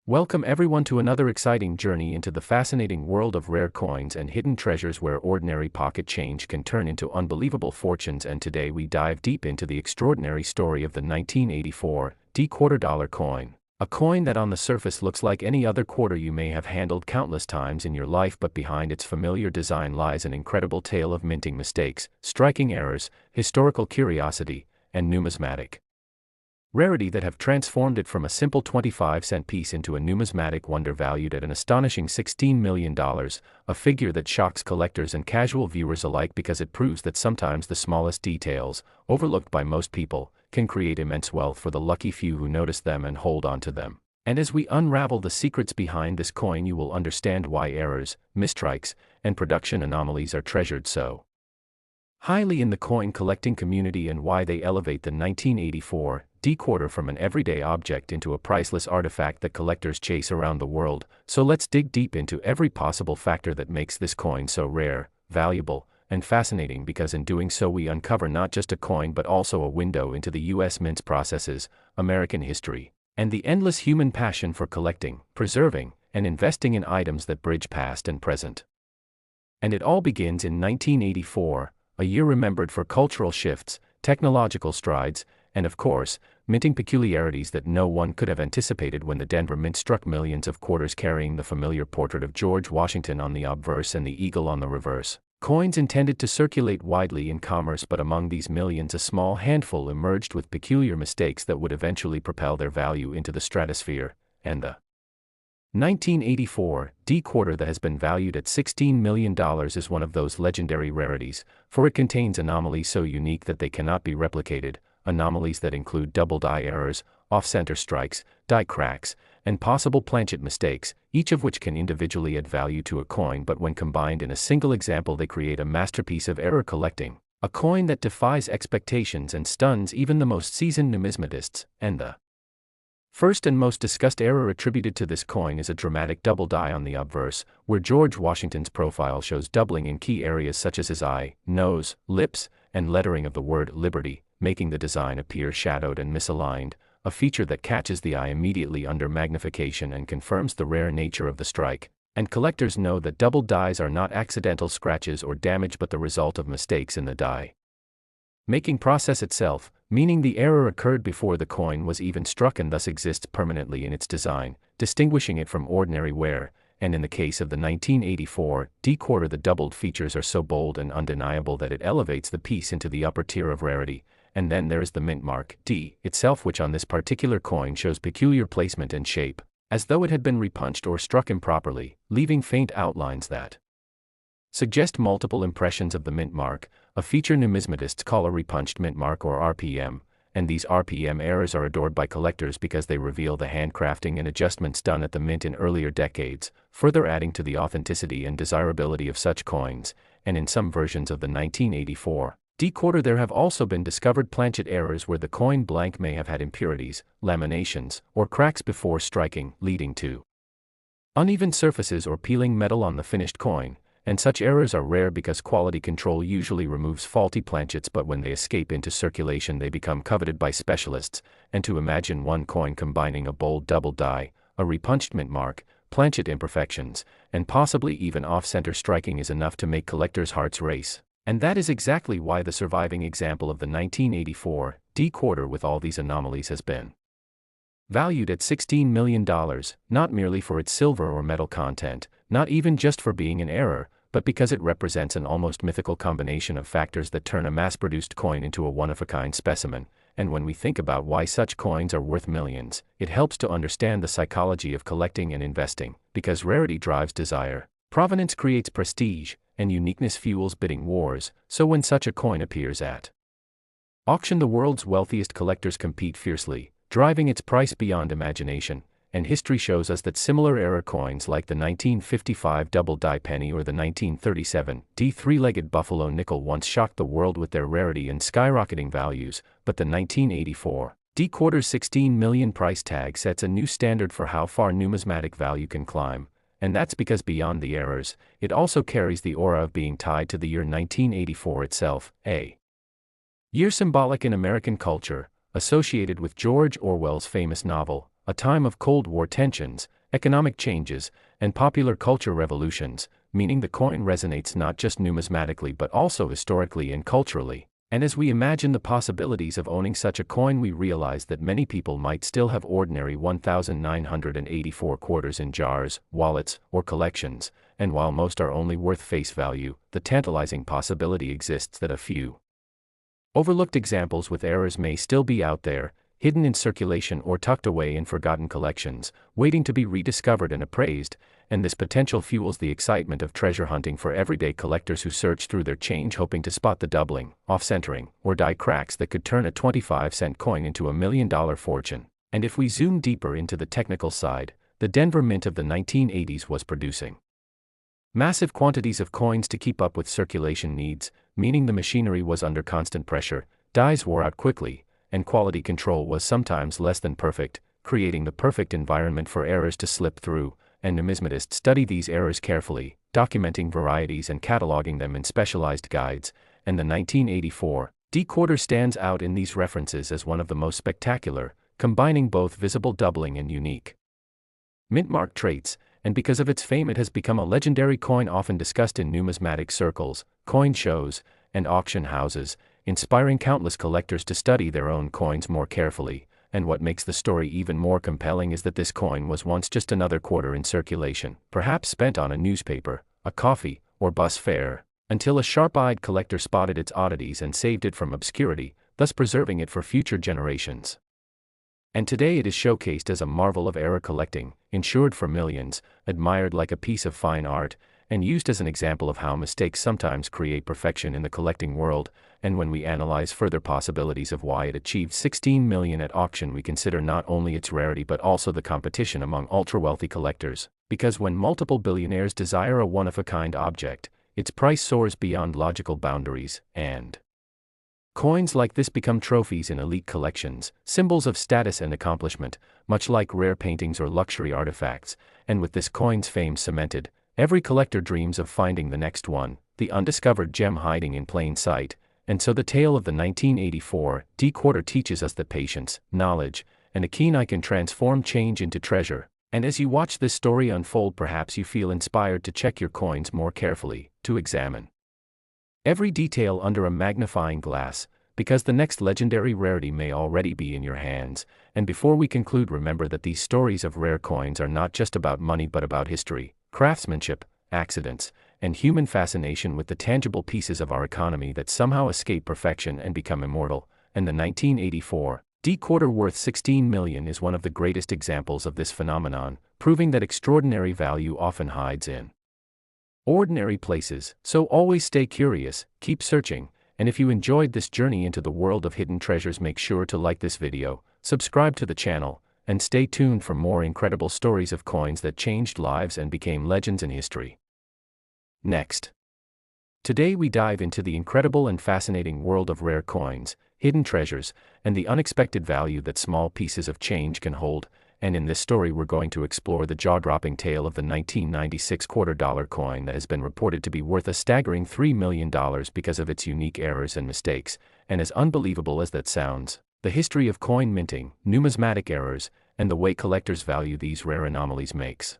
Welcome everyone to another exciting journey into the fascinating world of rare coins and hidden treasures where ordinary pocket change can turn into unbelievable fortunes. And today we dive deep into the extraordinary story of the 1984 $quarter coin. A coin that on the surface looks like any other quarter you may have handled countless times in your life, but behind its familiar design lies an incredible tale of minting mistakes, striking errors, historical curiosity, and numismatic rarity that have transformed it from a simple 25-cent piece into a numismatic wonder valued at an astonishing $16 million, a figure that shocks collectors and casual viewers alike because it proves that sometimes the smallest details, overlooked by most people, can create immense wealth for the lucky few who notice them and hold on to them. And as we unravel the secrets behind this coin, you will understand why errors, mistrikes, and production anomalies are treasured so highly in the coin collecting community, and why they elevate the 1984 quarter from an everyday object into a priceless artifact that collectors chase around the world. So let's dig deep into every possible factor that makes this coin so rare, valuable, and fascinating, because in doing so we uncover not just a coin but also a window into the U.S. mint's processes, American history, and the endless human passion for collecting, preserving, and investing in items that bridge past and present. And it all begins in 1984, a year remembered for cultural shifts, technological strides, and of course, minting peculiarities that no one could have anticipated when the Denver Mint struck millions of quarters carrying the familiar portrait of George Washington on the obverse and the eagle on the reverse. Coins intended to circulate widely in commerce, but among these millions a small handful emerged with peculiar mistakes that would eventually propel their value into the stratosphere, and the 1984 quarter that has been valued at $16 million is one of those legendary rarities, for it contains anomalies so unique that they cannot be replicated, anomalies that include double die errors, off-center strikes, die cracks, and possible planchet mistakes, each of which can individually add value to a coin, but when combined in a single example they create a masterpiece of error collecting, a coin that defies expectations and stuns even the most seasoned numismatists. And the first and most discussed error attributed to this coin is a dramatic double die on the obverse, where George Washington's profile shows doubling in key areas such as his eye, nose, lips, and lettering of the word liberty, making the design appear shadowed and misaligned, a feature that catches the eye immediately under magnification and confirms the rare nature of the strike. And collectors know that double dies are not accidental scratches or damage but the result of mistakes in the die making process itself, meaning the error occurred before the coin was even struck and thus exists permanently in its design, distinguishing it from ordinary wear. And in the case of the 1984 quarter, the doubled features are so bold and undeniable that it elevates the piece into the upper tier of rarity. And then there is the mint mark D itself, which on this particular coin shows peculiar placement and shape, as though it had been repunched or struck improperly, leaving faint outlines that suggest multiple impressions of the mint mark, a feature numismatists call a repunched mint mark or RPM, and these RPM errors are adored by collectors because they reveal the handcrafting and adjustments done at the mint in earlier decades, further adding to the authenticity and desirability of such coins. And in some versions of the 1984 quarter there have also been discovered planchet errors where the coin blank may have had impurities, laminations, or cracks before striking, leading to uneven surfaces or peeling metal on the finished coin. And such errors are rare because quality control usually removes faulty planchets, but when they escape into circulation they become coveted by specialists. And to imagine one coin combining a bold double die, a repunched mint mark, planchet imperfections, and possibly even off-center striking is enough to make collectors' hearts race. And that is exactly why the surviving example of the 1984 quarter with all these anomalies has been valued at $16 million, not merely for its silver or metal content, not even just for being an error, but because it represents an almost mythical combination of factors that turn a mass-produced coin into a one-of-a-kind specimen. And when we think about why such coins are worth millions, it helps to understand the psychology of collecting and investing, because rarity drives desire, provenance creates prestige, and uniqueness fuels bidding wars. So when such a coin appears at auction, the world's wealthiest collectors compete fiercely, driving its price beyond imagination. And history shows us that similar error coins like the 1955 double die penny or the 1937 three-legged buffalo nickel once shocked the world with their rarity and skyrocketing values, but the 1984 quarter's $16 million price tag sets a new standard for how far numismatic value can climb. And that's because beyond the errors, it also carries the aura of being tied to the year 1984 itself, a year symbolic in American culture, associated with George Orwell's famous novel, a time of Cold War tensions, economic changes, and popular culture revolutions, meaning the coin resonates not just numismatically but also historically and culturally. And as we imagine the possibilities of owning such a coin, we realize that many people might still have ordinary 1,984 quarters in jars, wallets, or collections, and while most are only worth face value, the tantalizing possibility exists that a few overlooked examples with errors may still be out there, hidden in circulation or tucked away in forgotten collections, waiting to be rediscovered and appraised, and this potential fuels the excitement of treasure hunting for everyday collectors who search through their change hoping to spot the doubling, off-centering, or die cracks that could turn a 25-cent coin into a $1 million fortune. And if we zoom deeper into the technical side, the Denver Mint of the 1980s was producing massive quantities of coins to keep up with circulation needs, meaning the machinery was under constant pressure, dies wore out quickly, and quality control was sometimes less than perfect, creating the perfect environment for errors to slip through, and numismatists study these errors carefully, documenting varieties and cataloging them in specialized guides, and the 1984 D quarter stands out in these references as one of the most spectacular, combining both visible doubling and unique mint mark traits, and because of its fame it has become a legendary coin often discussed in numismatic circles, coin shows, and auction houses, inspiring countless collectors to study their own coins more carefully. And what makes the story even more compelling is that this coin was once just another quarter in circulation, perhaps spent on a newspaper, a coffee, or bus fare, until a sharp-eyed collector spotted its oddities and saved it from obscurity, thus preserving it for future generations. And today it is showcased as a marvel of era collecting, insured for millions, admired like a piece of fine art, and used as an example of how mistakes sometimes create perfection in the collecting world. And when we analyze further possibilities of why it achieved 16 million at auction, we consider not only its rarity but also the competition among ultra-wealthy collectors, because when multiple billionaires desire a one-of-a-kind object, its price soars beyond logical boundaries, and coins like this become trophies in elite collections, symbols of status and accomplishment, much like rare paintings or luxury artifacts. And with this coin's fame cemented, every collector dreams of finding the next one, the undiscovered gem hiding in plain sight. And so the tale of the 1984 D quarter teaches us that patience, knowledge, and a keen eye can transform change into treasure. And as you watch this story unfold, perhaps you feel inspired to check your coins more carefully, to examine every detail under a magnifying glass, because the next legendary rarity may already be in your hands. And before we conclude, remember that these stories of rare coins are not just about money but about history, craftsmanship, accidents, and human fascination with the tangible pieces of our economy that somehow escape perfection and become immortal. And the 1984 D quarter worth 16 million is one of the greatest examples of this phenomenon, proving that extraordinary value often hides in ordinary places. So always stay curious, keep searching, and if you enjoyed this journey into the world of hidden treasures, make sure to like this video, subscribe to the channel, and stay tuned for more incredible stories of coins that changed lives and became legends in history. Next. Today we dive into the incredible and fascinating world of rare coins, hidden treasures, and the unexpected value that small pieces of change can hold. And in this story we're going to explore the jaw-dropping tale of the 1996 quarter-dollar coin that has been reported to be worth a staggering $3 million because of its unique errors and mistakes. And as unbelievable as that sounds, the history of coin minting, numismatic errors, and the way collectors value these rare anomalies makes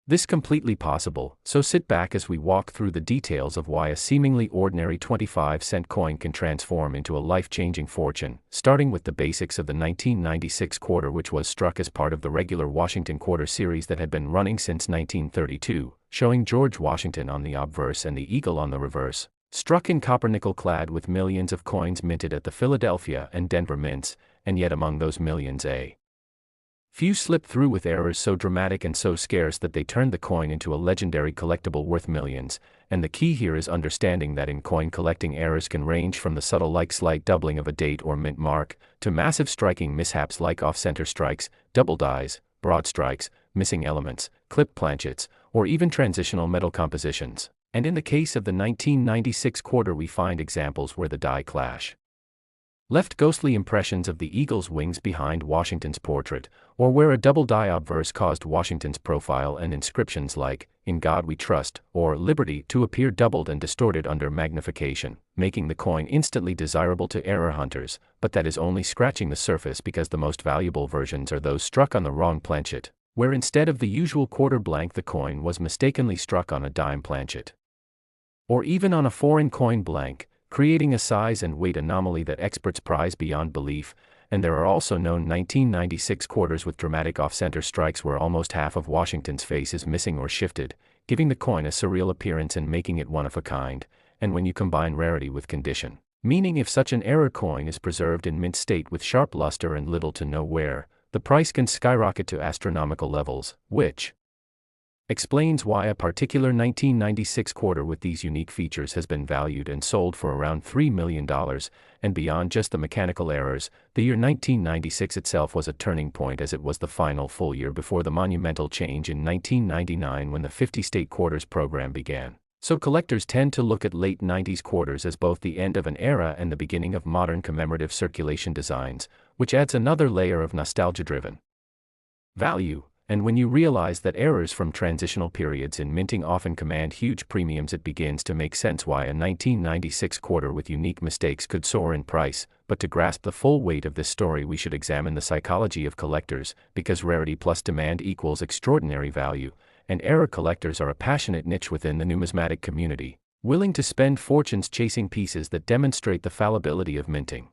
this completely possible. So sit back as we walk through the details of why a seemingly ordinary 25-cent coin can transform into a life-changing fortune, starting with the basics of the 1996 quarter, which was struck as part of the regular Washington quarter series that had been running since 1932, showing George Washington on the obverse and the eagle on the reverse, struck in copper nickel clad with millions of coins minted at the Philadelphia and Denver mints. And yet among those millions, a few slipped through with errors so dramatic and so scarce that they turned the coin into a legendary collectible worth millions. And the key here is understanding that in coin collecting, errors can range from the subtle like slight doubling of a date or mint mark, to massive striking mishaps like off-center strikes, double dies, broad strikes, missing elements, clipped planchets, or even transitional metal compositions. And in the case of the 1996 quarter we find examples where the die clash left ghostly impressions of the eagle's wings behind Washington's portrait, or where a double-die obverse caused Washington's profile and inscriptions like, "In God We Trust," or "Liberty" to appear doubled and distorted under magnification, making the coin instantly desirable to error hunters, but that is only scratching the surface because the most valuable versions are those struck on the wrong planchet, where instead of the usual quarter blank the coin was mistakenly struck on a dime planchet. Or even on a foreign coin blank, creating a size and weight anomaly that experts prize beyond belief. And there are also known 1996 quarters with dramatic off-center strikes where almost half of Washington's face is missing or shifted, giving the coin a surreal appearance and making it one of a kind. And when you combine rarity with condition, meaning if such an error coin is preserved in mint state with sharp luster and little to no wear, the price can skyrocket to astronomical levels, which explains why a particular 1996 quarter with these unique features has been valued and sold for around $3 million, and beyond just the mechanical errors, the year 1996 itself was a turning point as it was the final full year before the monumental change in 1999 when the 50-state quarters program began. So collectors tend to look at late 90s quarters as both the end of an era and the beginning of modern commemorative circulation designs, which adds another layer of nostalgia-driven value. And when you realize that errors from transitional periods in minting often command huge premiums, it begins to make sense why a 1996 quarter with unique mistakes could soar in price. But to grasp the full weight of this story, we should examine the psychology of collectors, because rarity plus demand equals extraordinary value, and error collectors are a passionate niche within the numismatic community, willing to spend fortunes chasing pieces that demonstrate the fallibility of minting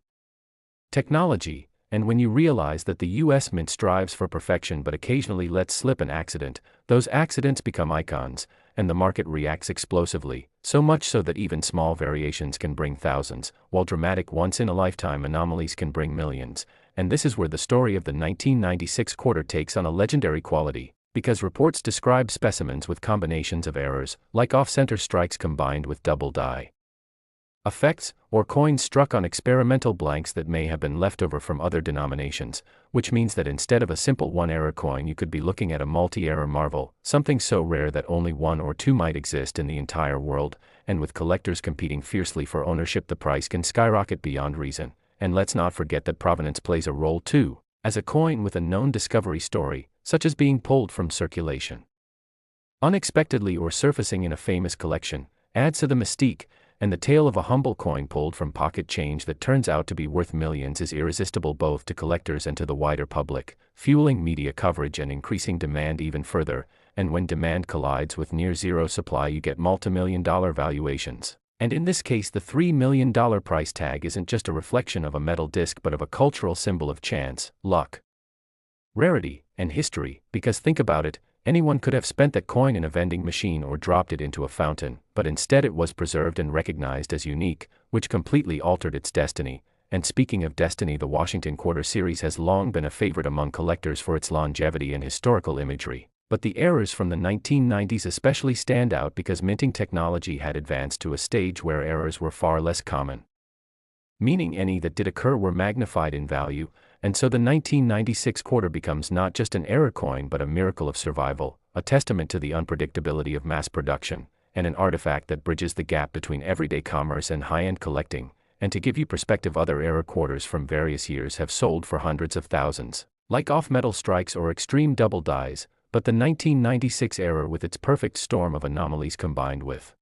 technology. And when you realize that the US Mint strives for perfection but occasionally lets slip an accident, those accidents become icons, and the market reacts explosively, so much so that even small variations can bring thousands, while dramatic once-in-a-lifetime anomalies can bring millions. And this is where the story of the 1996 quarter takes on a legendary quality, because reports describe specimens with combinations of errors, like off-center strikes combined with double die effects, or coins struck on experimental blanks that may have been left over from other denominations, which means that instead of a simple one-error coin you could be looking at a multi-error marvel, something so rare that only one or two might exist in the entire world. And with collectors competing fiercely for ownership, the price can skyrocket beyond reason. And let's not forget that provenance plays a role too, as a coin with a known discovery story, such as being pulled from circulation unexpectedly or surfacing in a famous collection, adds to the mystique. And the tale of a humble coin pulled from pocket change that turns out to be worth millions is irresistible both to collectors and to the wider public, fueling media coverage and increasing demand even further. And when demand collides with near-zero supply, you get multi-million-dollar valuations. And in this case, the $3 million price tag isn't just a reflection of a metal disc but of a cultural symbol of chance, luck, rarity, and history. Because think about it, anyone could have spent that coin in a vending machine or dropped it into a fountain, but instead it was preserved and recognized as unique, which completely altered its destiny. And speaking of destiny, the Washington Quarter series has long been a favorite among collectors for its longevity and historical imagery. But the errors from the 1990s especially stand out because minting technology had advanced to a stage where errors were far less common, meaning any that did occur were magnified in value. And so the 1996 quarter becomes not just an error coin but a miracle of survival, a testament to the unpredictability of mass production, and an artifact that bridges the gap between everyday commerce and high-end collecting. And to give you perspective, other error quarters from various years have sold for hundreds of thousands, like off-metal strikes or extreme double dies, but the 1996 error with its perfect storm of anomalies combined with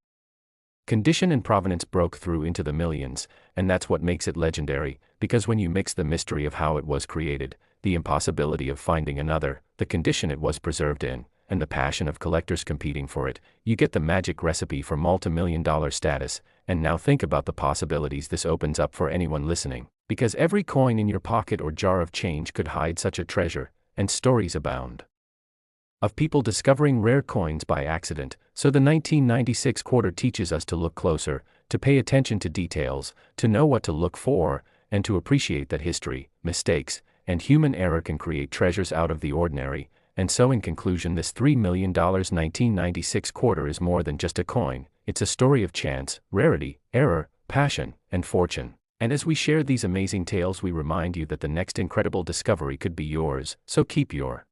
condition and provenance broke through into the millions. And that's what makes it legendary, because when you mix the mystery of how it was created, the impossibility of finding another, the condition it was preserved in, and the passion of collectors competing for it, you get the magic recipe for multi-million-dollar status. And now think about the possibilities this opens up for anyone listening, because every coin in your pocket or jar of change could hide such a treasure, and stories abound of people discovering rare coins by accident. So the 1996 quarter teaches us to look closer, to pay attention to details, to know what to look for, and to appreciate that history, mistakes, and human error can create treasures out of the ordinary. And so in conclusion, this $3 million 1996 quarter is more than just a coin. It's a story of chance, rarity, error, passion, and fortune. And as we share these amazing tales, we remind you that the next incredible discovery could be yours. So keep your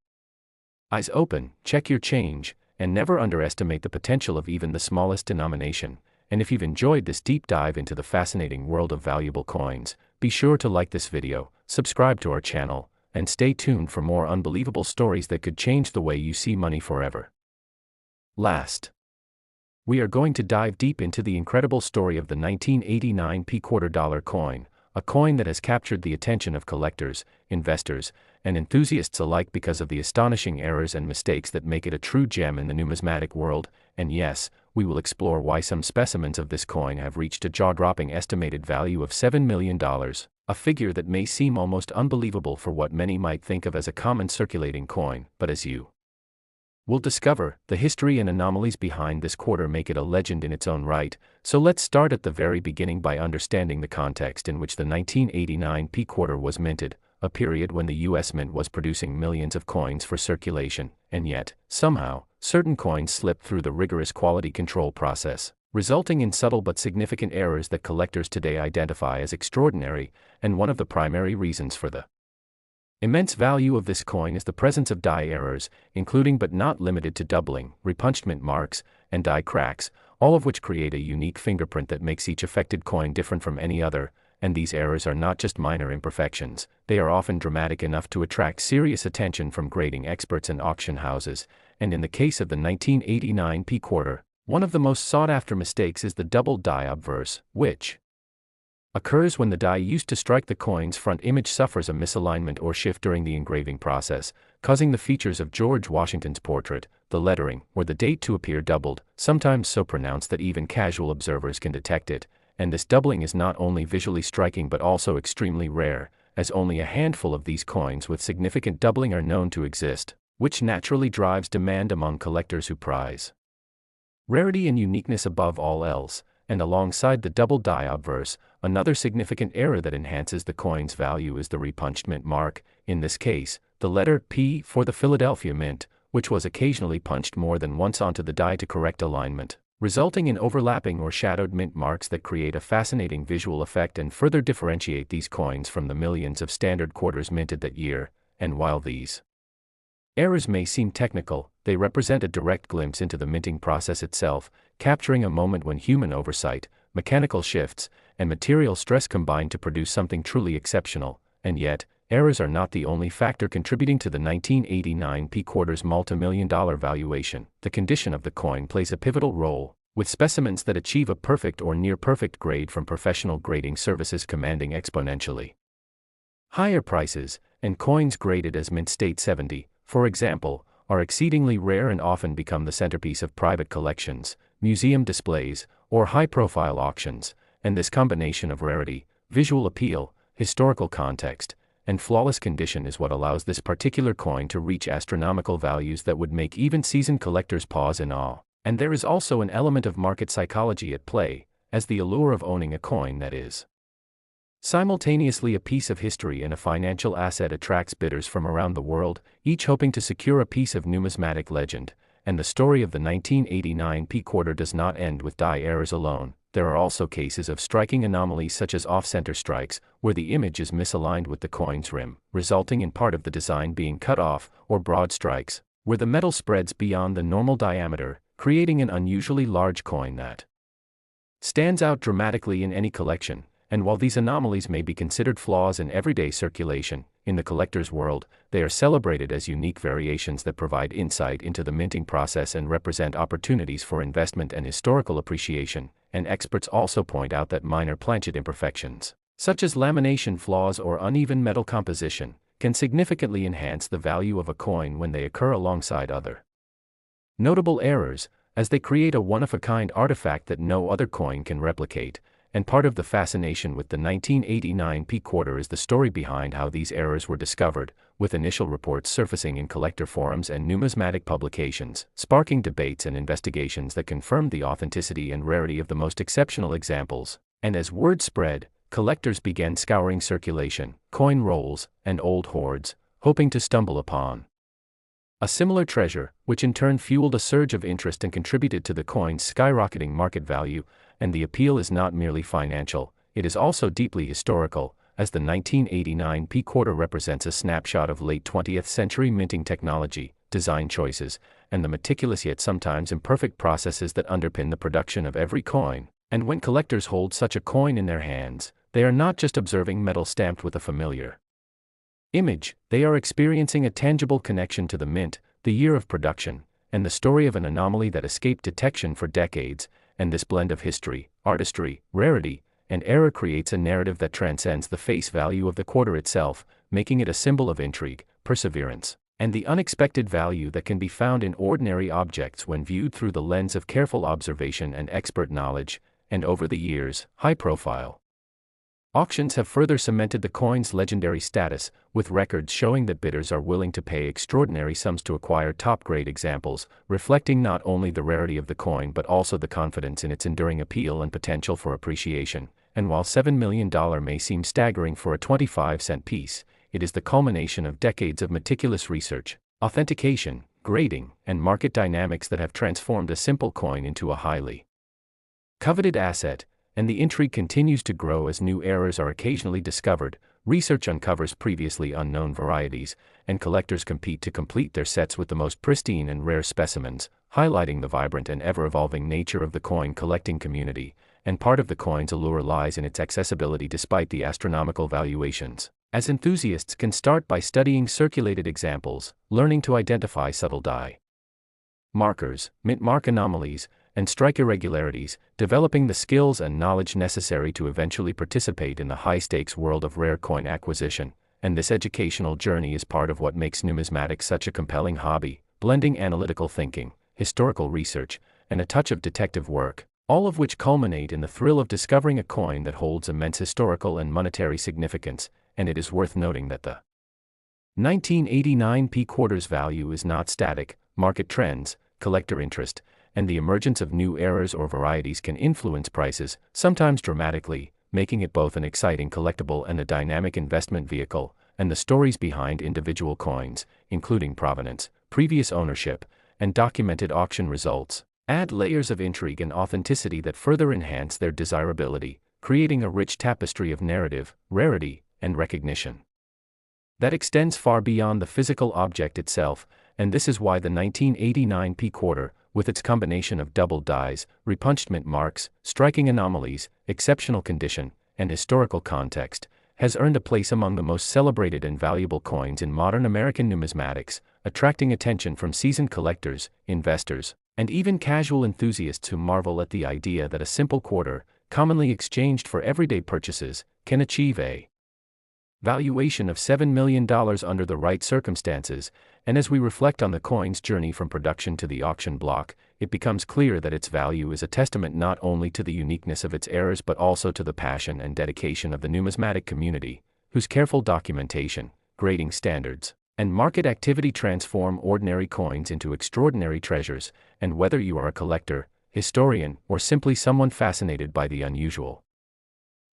eyes open, check your change, and never underestimate the potential of even the smallest denomination. And if you've enjoyed this deep dive into the fascinating world of valuable coins, Be sure to like this video, subscribe to our channel, and stay tuned for more unbelievable stories that could change the way you see money forever. Last, we are going to dive deep into the incredible story of the 1989 quarter dollar coin, a coin that has captured the attention of collectors, investors, and enthusiasts alike because of the astonishing errors and mistakes that make it a true gem in the numismatic world. And yes, we will explore why some specimens of this coin have reached a jaw-dropping estimated value of $7 million, a figure that may seem almost unbelievable for what many might think of as a common circulating coin, but as you will discover, the history and anomalies behind this quarter make it a legend in its own right. So let's start at the very beginning by understanding the context in which the 1989 quarter was minted, a period when the US Mint was producing millions of coins for circulation, and yet, somehow, certain coins slipped through the rigorous quality control process, resulting in subtle but significant errors that collectors today identify as extraordinary. And one of the primary reasons for the immense value of this coin is the presence of die errors, including but not limited to doubling, repunchment marks, and die cracks, all of which create a unique fingerprint that makes each affected coin different from any other. And these errors are not just minor imperfections, they are often dramatic enough to attract serious attention from grading experts and auction houses. And in the case of the 1989 quarter, one of the most sought-after mistakes is the double die obverse, which occurs when the die used to strike the coin's front image suffers a misalignment or shift during the engraving process, causing the features of George Washington's portrait, the lettering, or the date to appear doubled, sometimes so pronounced that even casual observers can detect it. And this doubling is not only visually striking but also extremely rare, as only a handful of these coins with significant doubling are known to exist, which naturally drives demand among collectors who prize rarity and uniqueness above all else. And alongside the double die obverse, another significant error that enhances the coin's value is the repunchment mark, in this case, the letter P for the Philadelphia Mint, which was occasionally punched more than once onto the die to correct alignment, resulting in overlapping or shadowed mint marks that create a fascinating visual effect and further differentiate these coins from the millions of standard quarters minted that year. And while these errors may seem technical, they represent a direct glimpse into the minting process itself, capturing a moment when human oversight, mechanical shifts, and material stress combine to produce something truly exceptional. And yet, errors are not the only factor contributing to the 1989 quarter's multi-million-dollar valuation. The condition of the coin plays a pivotal role, with specimens that achieve a perfect or near-perfect grade from professional grading services commanding exponentially higher prices, and coins graded as Mint State 70, for example, are exceedingly rare and often become the centerpiece of private collections, museum displays, or high-profile auctions. And this combination of rarity, visual appeal, historical context, and flawless condition is what allows this particular coin to reach astronomical values that would make even seasoned collectors pause in awe. And there is also an element of market psychology at play, as the allure of owning a coin that is simultaneously a piece of history and a financial asset attracts bidders from around the world, each hoping to secure a piece of numismatic legend. And the story of the 1989 quarter does not end with die errors alone. There are also cases of striking anomalies such as off-center strikes, where the image is misaligned with the coin's rim, resulting in part of the design being cut off, or broad strikes, where the metal spreads beyond the normal diameter, creating an unusually large coin that stands out dramatically in any collection. And while these anomalies may be considered flaws in everyday circulation, in the collector's world, they are celebrated as unique variations that provide insight into the minting process and represent opportunities for investment and historical appreciation. And experts also point out that minor planchet imperfections, such as lamination flaws or uneven metal composition, can significantly enhance the value of a coin when they occur alongside other notable errors, as they create a one-of-a-kind artifact that no other coin can replicate. And part of the fascination with the 1989 quarter is the story behind how these errors were discovered, with initial reports surfacing in collector forums and numismatic publications, sparking debates and investigations that confirmed the authenticity and rarity of the most exceptional examples. And as word spread, collectors began scouring circulation, coin rolls, and old hoards, hoping to stumble upon a similar treasure, which in turn fueled a surge of interest and contributed to the coin's skyrocketing market value. And the appeal is not merely financial, it is also deeply historical, as the 1989 quarter represents a snapshot of late 20th century minting technology, design choices, and the meticulous yet sometimes imperfect processes that underpin the production of every coin. And when collectors hold such a coin in their hands, they are not just observing metal stamped with a familiar image, they are experiencing a tangible connection to the mint, the year of production, and the story of an anomaly that escaped detection for decades, and this blend of history, artistry, rarity, and error creates a narrative that transcends the face value of the quarter itself, making it a symbol of intrigue, perseverance, and the unexpected value that can be found in ordinary objects when viewed through the lens of careful observation and expert knowledge. And over the years, high-profile auctions have further cemented the coin's legendary status, with records showing that bidders are willing to pay extraordinary sums to acquire top-grade examples, reflecting not only the rarity of the coin but also the confidence in its enduring appeal and potential for appreciation. And while $7 million may seem staggering for a 25-cent piece, it is the culmination of decades of meticulous research, authentication, grading, and market dynamics that have transformed a simple coin into a highly coveted asset. And the intrigue continues to grow as new errors are occasionally discovered, research uncovers previously unknown varieties, and collectors compete to complete their sets with the most pristine and rare specimens, highlighting the vibrant and ever-evolving nature of the coin collecting community. And part of the coin's allure lies in its accessibility despite the astronomical valuations, as enthusiasts can start by studying circulated examples, learning to identify subtle die markers, mint mark anomalies, and strike irregularities, developing the skills and knowledge necessary to eventually participate in the high-stakes world of rare coin acquisition. And this educational journey is part of what makes numismatics such a compelling hobby, blending analytical thinking, historical research, and a touch of detective work, all of which culminate in the thrill of discovering a coin that holds immense historical and monetary significance. And it is worth noting that the 1989 P-quarter's value is not static. Market trends, collector interest, and the emergence of new errors or varieties can influence prices, sometimes dramatically, making it both an exciting collectible and a dynamic investment vehicle. And the stories behind individual coins, including provenance, previous ownership, and documented auction results, add layers of intrigue and authenticity that further enhance their desirability, creating a rich tapestry of narrative, rarity, and recognition that extends far beyond the physical object itself. And this is why the 1989 P-quarter, with its combination of doubled dies, repunched mint marks, striking anomalies, exceptional condition, and historical context, has earned a place among the most celebrated and valuable coins in modern American numismatics, attracting attention from seasoned collectors, investors, and even casual enthusiasts who marvel at the idea that a simple quarter, commonly exchanged for everyday purchases, can achieve a valuation of $7 million under the right circumstances. And as we reflect on the coin's journey from production to the auction block, it becomes clear that its value is a testament not only to the uniqueness of its errors but also to the passion and dedication of the numismatic community, whose careful documentation, grading standards, and market activity transform ordinary coins into extraordinary treasures. And whether you are a collector, historian, or simply someone fascinated by the unusual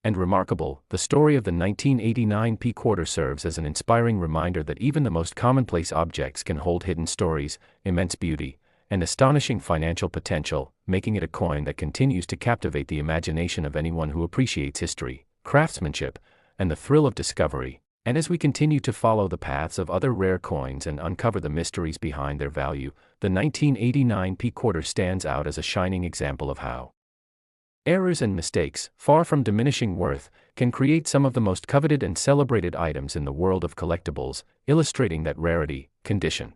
and remarkable, the story of the 1989 P-quarter serves as an inspiring reminder that even the most commonplace objects can hold hidden stories, immense beauty, and astonishing financial potential, making it a coin that continues to captivate the imagination of anyone who appreciates history, craftsmanship, and the thrill of discovery. And as we continue to follow the paths of other rare coins and uncover the mysteries behind their value, the 1989 P-quarter stands out as a shining example of how errors and mistakes, far from diminishing worth, can create some of the most coveted and celebrated items in the world of collectibles, illustrating that rarity, condition,